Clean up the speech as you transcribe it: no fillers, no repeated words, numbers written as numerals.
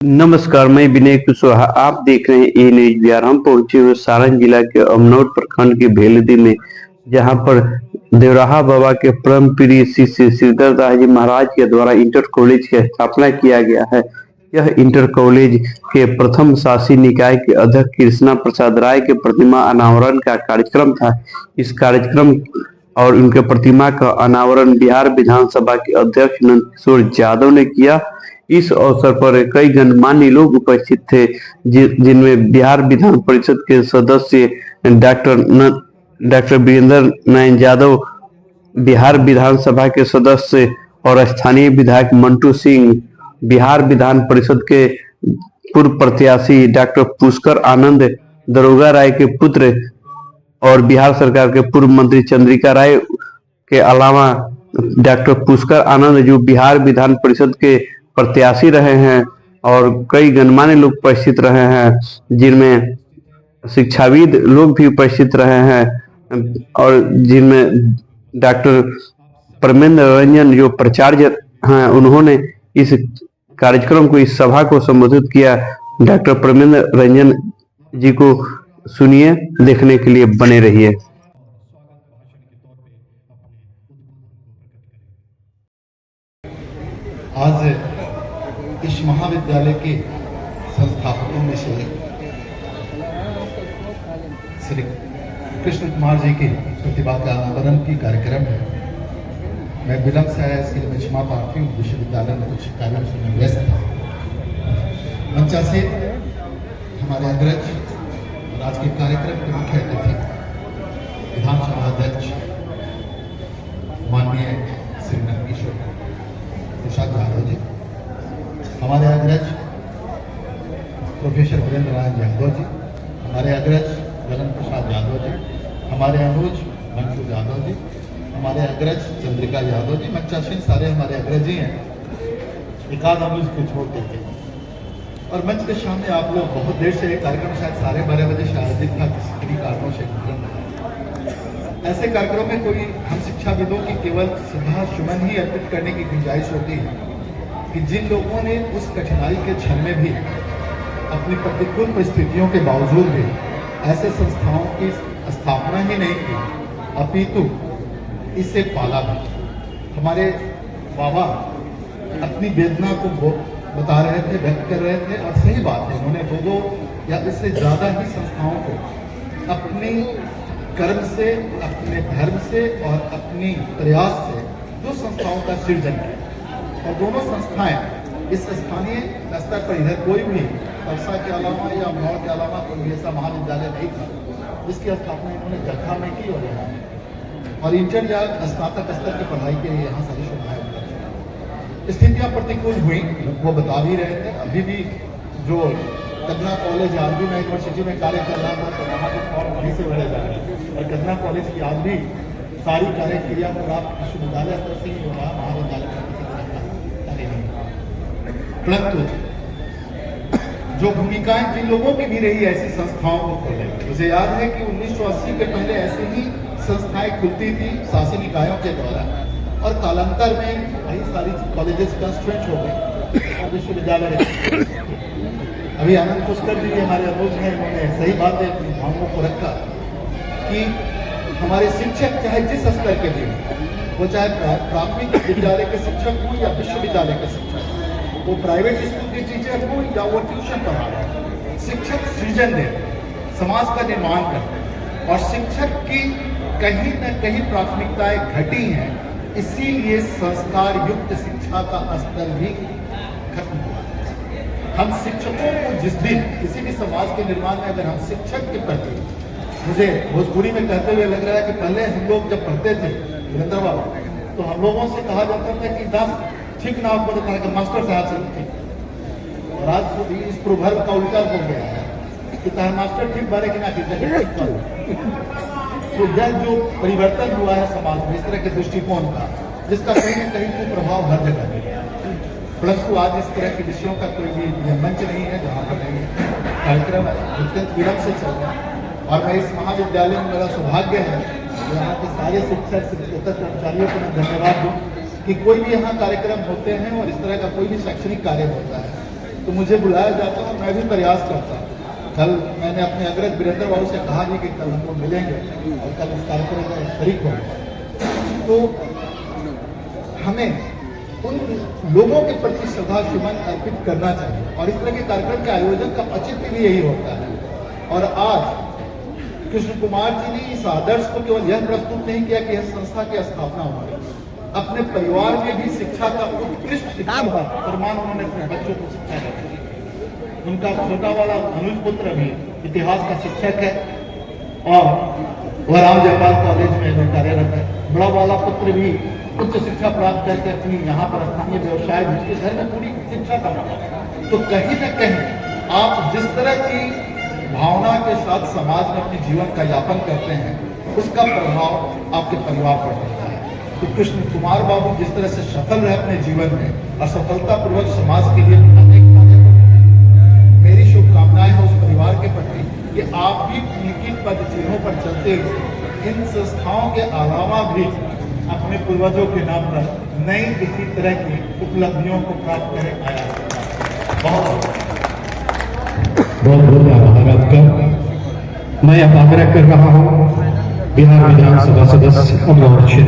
नमस्कार, मैं विनय कुशवाहा। आप देख रहे हैं ए न्यूज बिहार। हम पहुंचे हुए सारण जिला के अमनौर प्रखंड के भेलदी में, जहां पर देवराहा बाबा के परम प्रिय शिष्य श्रीधर दास जी महाराज के द्वारा इंटर कॉलेज की स्थापना किया गया है। यह इंटर कॉलेज के प्रथम शासी निकाय के अध्यक्ष कृष्णा प्रसाद राय के प्रतिमा अनावरण का कार्यक्रम था। इस कार्यक्रम और उनके प्रतिमा का अनावरण बिहार विधानसभा के अध्यक्ष नंदकिशोर यादव ने किया। इस अवसर पर कई गणमान्य लोग उपस्थित थे, जिनमें बिहार विधान परिषद के सदस्य डॉक्टर वीरेंद्र नारायण यादव, बिहार विधानसभा के सदस्य और स्थानीय विधायक मंटू सिंह, बिहार विधान परिषद के पूर्व प्रत्याशी डॉक्टर पुष्कर आनंद, दरोगा राय के पुत्र और बिहार सरकार के पूर्व मंत्री चंद्रिका राय के अलावा डॉक्टर पुष्कर आनंद, जो बिहार विधान परिषद के प्रत्याशी रहे हैं, और कई गणमान्य लोग उपस्थित रहे हैं, जिनमें शिक्षाविद लोग भी उपस्थित रहे हैं, और जिनमें डॉक्टर परमेंद्र रंजन जो प्राचार्य हैं, उन्होंने इस कार्यक्रम को, इस सभा को संबोधित किया। डॉक्टर परमेंद्र रंजन जी को सुनिए, देखने के लिए बने रहिए। आज इस महाविद्यालय के संस्थापकों में से श्री कृष्ण कुमार जी की प्रतिभा का अनावरण की कार्यक्रम है। मैं विलंब से आया, इसके लिए मैं क्षमा प्रार्थी हूँ। विश्वविद्यालय में कुछ कार्यों से मैं व्यस्त था। मंचा से हमारे अग्रज और आज के कार्यक्रम के मुख्य अतिथि विधानसभा अध्यक्ष माननीय श्री नंदकिशोर प्रसाद यादव जी, हमारे अग्रज प्रोफेसर वीरेंद्र नारायण यादव जी, हमारे अग्रज गगन प्रसाद यादव जी, हमारे अनुज मंटू यादव जी, हमारे अग्रज चंद्रिका यादव जी, मंचासीन सारे हमारे अग्रज ही हैं। एक आध अनुज को छोड़ देते हैं। और मंच के सामने आप लोग बहुत देर से कार्यक्रम शायद 12:30 बजे से आयोजित था, किसी कारणों से ऐसे कार्यक्रम में कोई हम शिक्षाविदों की केवल श्रद्धा सुमन ही अर्पित करने की गुंजाइश होती है कि जिन लोगों ने उस कठिनाई के क्षण में भी अपनी प्रतिकूल परिस्थितियों के बावजूद भी ऐसे संस्थाओं की स्थापना ही नहीं की, अपितु इसे पाला भी। हमारे बाबा अपनी वेदना को बता रहे थे, व्यक्त कर रहे थे, और सही बात है, उन्होंने दो या इससे ज़्यादा ही संस्थाओं को अपनी कर्म से, अपने धर्म से और अपनी प्रयास से दो संस्थाओं का सृजन किया। और दोनों संस्थाएं इस स्थानीय स्तर पर इधर कोई भी परसा के अलावा या अमनौर के अलावा कोई ऐसा महाविद्यालय नहीं था जिसकी स्थापना इन्होंने जगह में की और यहाँ और इंटर या स्नातक स्तर की पढ़ाई के लिए यहाँ सारी सुविधाएं उपलब्ध। स्थितियाँ प्रतिकूल हुई, वो बता भी रहे थे। अभी भी जो कदना कॉलेज आज भी मैं यूनिवर्सिटी में कार्य कर रहा था, तो वहाँ के फॉर्म वहीं से भरे जा रहे हैं, और कदना कॉलेज की आज भी सारी कार्य क्रिया प्राप्त विश्वविद्यालय स्तर से ही हो रहा, महाविद्यालय का किसी तरह का कार्य नहीं हो रहा। परंतु जो भूमिकाएं जिन लोगों की भी रही ऐसी संस्थाओं को खोलने, मुझे याद है कि 1980 के पहले ऐसे ही संस्थाएं खुलती थी शासी निकायों के द्वारा, और कालांतर में कई सारी कॉलेजेस कंस्ट्रेंट हो गए और विश्वविद्यालय। अभी आनंद पुष्कर जी हमारे अनुज हैं, उन्होंने सही बात है अपनी भावों को रखा कि हमारे शिक्षक चाहे जिस स्तर के भी, वो चाहे प्राथमिक विद्यालय के शिक्षक हों या विश्वविद्यालय के शिक्षक, वो प्राइवेट स्कूल के टीचर हो या वो ट्यूशन पढ़ा रहे हैं, शिक्षक सृजन देते हैं, समाज का निर्माण करते हैं। और शिक्षक की कहीं न कहीं प्राथमिकताएं घटी हैं, इसीलिए संस्कार युक्त शिक्षा का स्तर भी खत्म हुआ। हम शिक्षकों को जिस दिन किसी भी समाज के निर्माण में अगर हम शिक्षक के प्रति, मुझे भोजपुरी में कहते हुए लग रहा है कि पहले हम लोग जब पढ़ते थे वीरेंद्र बाबा, तो हम लोगों से कहा जाता था कि 10 ठीक ना आपको बताया कि मास्टर साहब से ठीक। और आज इस प्रोवर्ब का उल्टा हो गया है कि चाहे मास्टर ठीक बारे कि ना ठीक करो। तो यह जो परिवर्तन हुआ है समाज में इस तरह के दृष्टिकोण का, जिसका कहीं न कहीं को प्रभाव हर जगह मिल रहा है। परंतु आज इस तरह के विषयों का कोई भी मंच नहीं है जहाँ पर नहीं कार्यक्रम अत्यंत विलंब से चल रहा है। और मैं इस महाविद्यालय में मेरा सौभाग्य है, यहाँ के सारे शिक्षक शिक्षकेतर कर्मचारियों को मैं धन्यवाद दूँ कि कोई भी यहाँ कार्यक्रम होते हैं और इस तरह का कोई भी शैक्षणिक कार्य होता है तो मुझे बुलाया जाता है, मैं भी प्रयास करता हूँ। कल मैंने अपने अग्रज वीरेंद्र बाबू से कहा भी कि कल हम लोग मिलेंगे और कल इस कार्यक्रम में शरीक होंगे। तो हमें उन लोगों के प्रति श्रद्धा सुमन अर्पित करना चाहिए और इस तरह के कार्यक्रम के आयोजन का औचित्य भी यही होता है। और आज कृष्ण कुमार जी ने इस आदर्श को केवल यह प्रस्तुत नहीं किया कि यह संस्था की स्थापना हो गई, अपने परिवार में भी शिक्षा का उत्कृष्ट शिक्षा का प्रमाण उन्होंने अपने बच्चों को शिक्षा दी। उनका छोटा वाला अनुज पुत्र भी इतिहास का शिक्षक है और वह राम जयपाल कॉलेज में कार्यरत है। बड़ा वाला पुत्र भी उच्च शिक्षा प्राप्त करके अपनी यहाँ पर स्थानीय व्यवसाय जिसके घर में पूरी शिक्षा कर रहा है। तो कहीं न कहीं आप जिस तरह की भावना के साथ समाज में अपने जीवन का यापन करते हैं, उसका प्रभाव आपके परिवार पर पड़ता है। तो कृष्ण कुमार बाबू जिस तरह से सफल रहे अपने जीवन में और सफलतापूर्वक समाज के लिए अनेक कार्य करते, मेरी शुभकामनाएं हैं उस परिवार के प्रति कि आप भी निश्चित पद चिन्हों पर चलते हुए इन संस्थाओं के अलावा भी अपने पूर्वजों के नाम पर नई किसी तरह की उपलब्धियों को प्राप्त करें। आया बहुत बहुत आभार आपका। मैं अब आग्रह कर रहा हूँ बिहार विधानसभा सदस्य अमर क्षेत्र